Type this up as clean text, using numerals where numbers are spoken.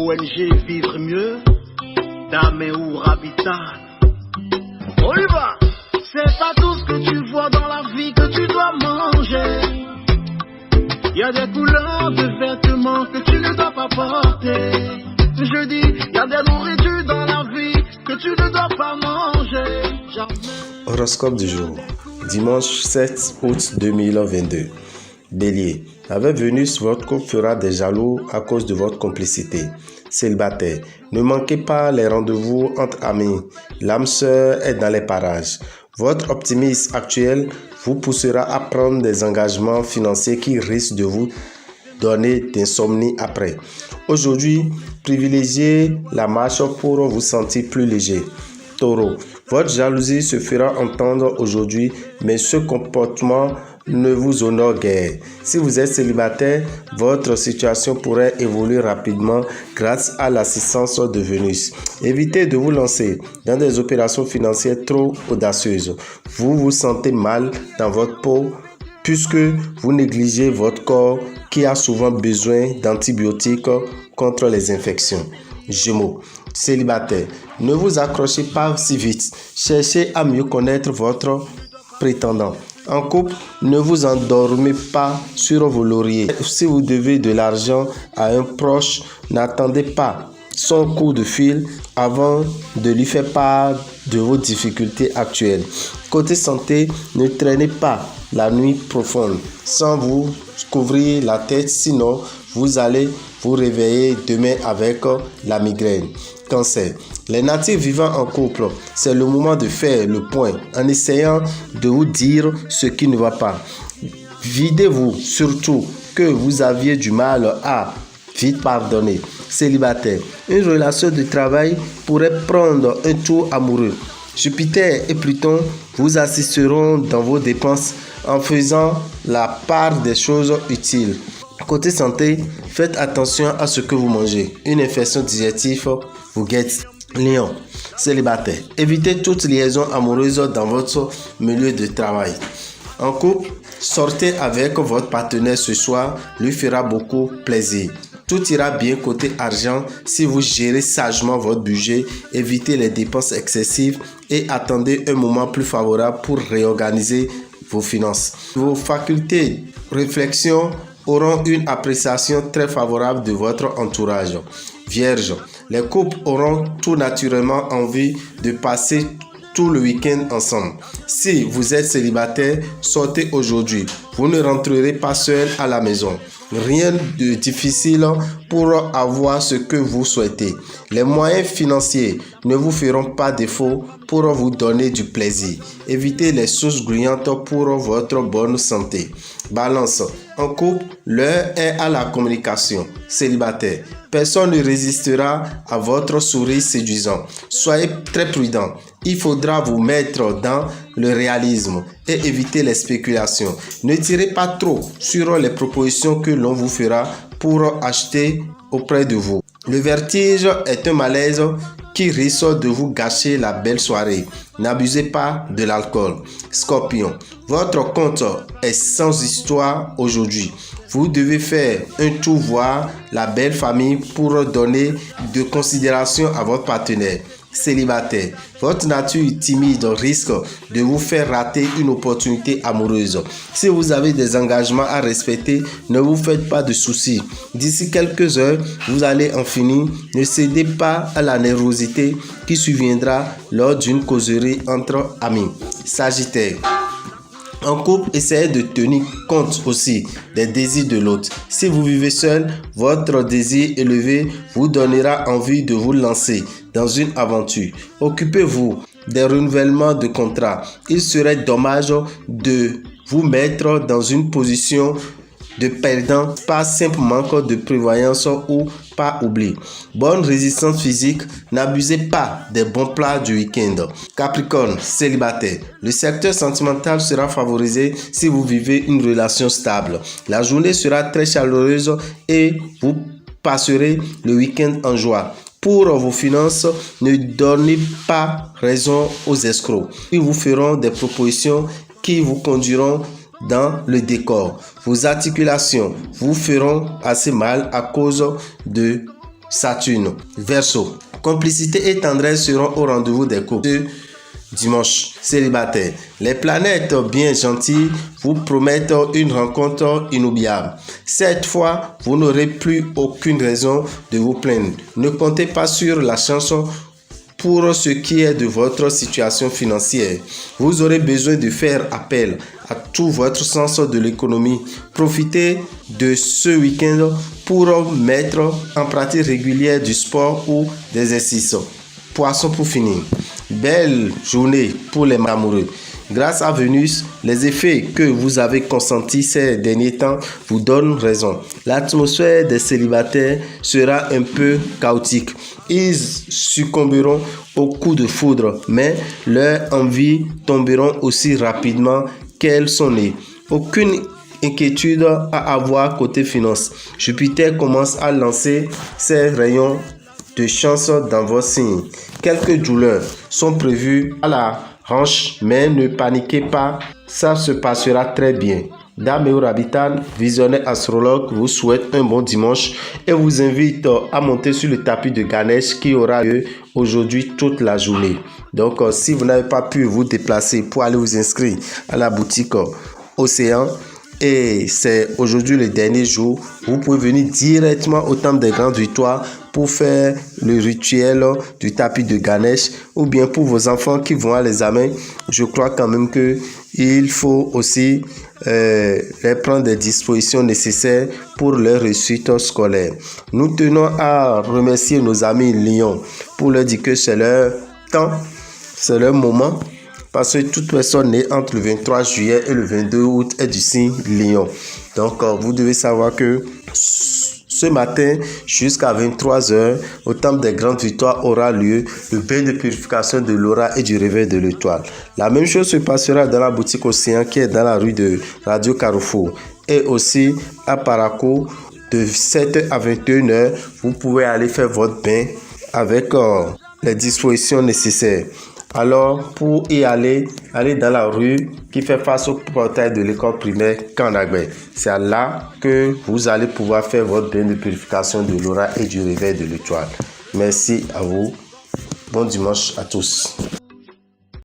ONG Vivre Mieux, Dame ou Habitat. On y va. C'est pas tout ce que tu vois dans la vie que tu dois manger. Il y a des couleurs de vêtements que tu ne dois pas porter. Je dis, il y a des nourritures dans la vie que tu ne dois pas manger. Jamais. Horoscope du jour, dimanche 7 août 2022. Bélier, avec Vénus, votre couple fera des jaloux à cause de votre complicité. Célibataire, ne manquez pas les rendez-vous entre amis. L'âme sœur est dans les parages. Votre optimisme actuel vous poussera à prendre des engagements financiers qui risquent de vous donner d'insomnie après. Aujourd'hui, privilégiez la marche pour vous sentir plus léger. Taureau, votre jalousie se fera entendre aujourd'hui, mais ce comportement ne vous honore guère. Si vous êtes célibataire, votre situation pourrait évoluer rapidement grâce à l'assistance de Vénus. Évitez de vous lancer dans des opérations financières trop audacieuses. Vous vous sentez mal dans votre peau puisque vous négligez votre corps qui a souvent besoin d'antibiotiques contre les infections. Gémeaux, célibataire, ne vous accrochez pas si vite. Cherchez à mieux connaître votre prétendant. En couple, ne vous endormez pas sur vos lauriers. Si vous devez de l'argent à un proche, n'attendez pas son coup de fil avant de lui faire part de vos difficultés actuelles. Côté santé, ne traînez pas la nuit profonde sans vous couvrir la tête, sinon vous allez vous réveiller demain avec la migraine. Cancer. Les natifs vivant en couple, c'est le moment de faire le point en essayant de vous dire ce qui ne va pas. Videz-vous surtout que vous aviez du mal à vite pardonner. Célibataire, une relation de travail pourrait prendre un tour amoureux. Jupiter et Pluton vous assisteront dans vos dépenses en faisant la part des choses utiles. Côté santé, faites attention à ce que vous mangez. Une infection digestive vous guette. Lion, célibataire, évitez toute liaison amoureuse dans votre milieu de travail. En couple, sortez avec votre partenaire ce soir, lui fera beaucoup plaisir. Tout ira bien côté argent si vous gérez sagement votre budget, évitez les dépenses excessives et attendez un moment plus favorable pour réorganiser vos finances. Vos facultés réflexion auront une appréciation très favorable de votre entourage. Vierge, les couples auront tout naturellement envie de passer tout le week-end ensemble. Si vous êtes célibataire, sortez aujourd'hui. Vous ne rentrerez pas seul à la maison. Rien de difficile pour avoir ce que vous souhaitez. Les moyens financiers ne vous feront pas défaut pour vous donner du plaisir. Évitez les sources gluantes pour votre bonne santé. Balance. En couple, l'heure est à la communication. Célibataire, personne ne résistera à votre sourire séduisant. Soyez très prudent. Il faudra vous mettre dans le réalisme et éviter les spéculations. Ne tirez pas trop sur les propositions que l'on vous fera pour acheter auprès de vous. Le vertige est un malaise qui risque de vous gâcher la belle soirée. N'abusez pas de l'alcool. Scorpion, votre compte est sans histoire aujourd'hui. Vous devez faire un tour voir la belle famille pour donner de considération à votre partenaire. Célibataire, votre nature timide risque de vous faire rater une opportunité amoureuse. Si vous avez des engagements à respecter, ne vous faites pas de soucis. D'ici quelques heures, vous allez en finir. Ne cédez pas à la nervosité qui surviendra lors d'une causerie entre amis. Sagittaire, en couple, essayez de tenir compte aussi des désirs de l'autre. Si vous vivez seul, votre désir élevé vous donnera envie de vous lancer dans une aventure. Occupez-vous des renouvellements de contrats. Il serait dommage de vous mettre dans une position de perdant par simple manque de prévoyance ou par oubli. Bonne résistance physique, n'abusez pas des bons plats du week-end. Capricorne, célibataire, le secteur sentimental sera favorisé si vous vivez une relation stable. La journée sera très chaleureuse et vous passerez le week-end en joie. Pour vos finances, ne donnez pas raison aux escrocs. Ils vous feront des propositions qui vous conduiront dans le décor. Vos articulations vous feront assez mal à cause de Saturne. Verseau. Complicité et tendresse seront au rendez-vous des couples. Dimanche, célibataire. Les planètes bien gentilles vous promettent une rencontre inoubliable. Cette fois, vous n'aurez plus aucune raison de vous plaindre. Ne comptez pas sur la chance pour ce qui est de votre situation financière. Vous aurez besoin de faire appel à tout votre sens de l'économie. Profitez de ce week-end pour mettre en pratique régulière du sport ou des exercices. Poisson pour finir. Belle journée pour les amoureux. Grâce à Vénus, les effets que vous avez consentis ces derniers temps vous donnent raison. L'atmosphère des célibataires sera un peu chaotique. Ils succomberont au coup de foudre, mais leurs envies tomberont aussi rapidement qu'elles sont nées. Aucune inquiétude à avoir côté finance. Jupiter commence à lancer ses rayons de chance dans vos signes. Quelques douleurs sont prévues à la hanche, mais ne paniquez pas, ça se passera très bien. Dame Rabitan, visionnaire astrologue, vous souhaite un bon dimanche et vous invite à monter sur le tapis de Ganesh qui aura lieu aujourd'hui toute la journée. Donc, si vous n'avez pas pu vous déplacer pour aller vous inscrire à la boutique Océan, et c'est aujourd'hui le dernier jour, vous pouvez venir directement au Temple des Grandes Victoires pour faire le rituel du tapis de Ganesh, ou bien pour vos enfants qui vont à l'examen. Je crois quand même qu'il faut aussi les prendre des dispositions nécessaires pour leur réussite scolaire. Nous tenons à remercier nos amis Lion pour leur dire que c'est leur temps, c'est leur moment. Parce que toute personne née entre le 23 juillet et le 22 août est du signe Lion. Donc, vous devez savoir que ce matin, jusqu'à 23h, au Temple des Grandes Victoires aura lieu le bain de purification de l'aura et du réveil de l'étoile. La même chose se passera dans la boutique Océan qui est dans la rue de Radio Carrefour. Et aussi à Paraco, de 7h à 21h, vous pouvez aller faire votre bain avec les dispositions nécessaires. Alors, pour y aller dans la rue qui fait face au portail de l'école primaire Kanagbe. C'est là que vous allez pouvoir faire votre bain de purification de l'aura et du réveil de l'étoile. Merci à vous. Bon dimanche à tous.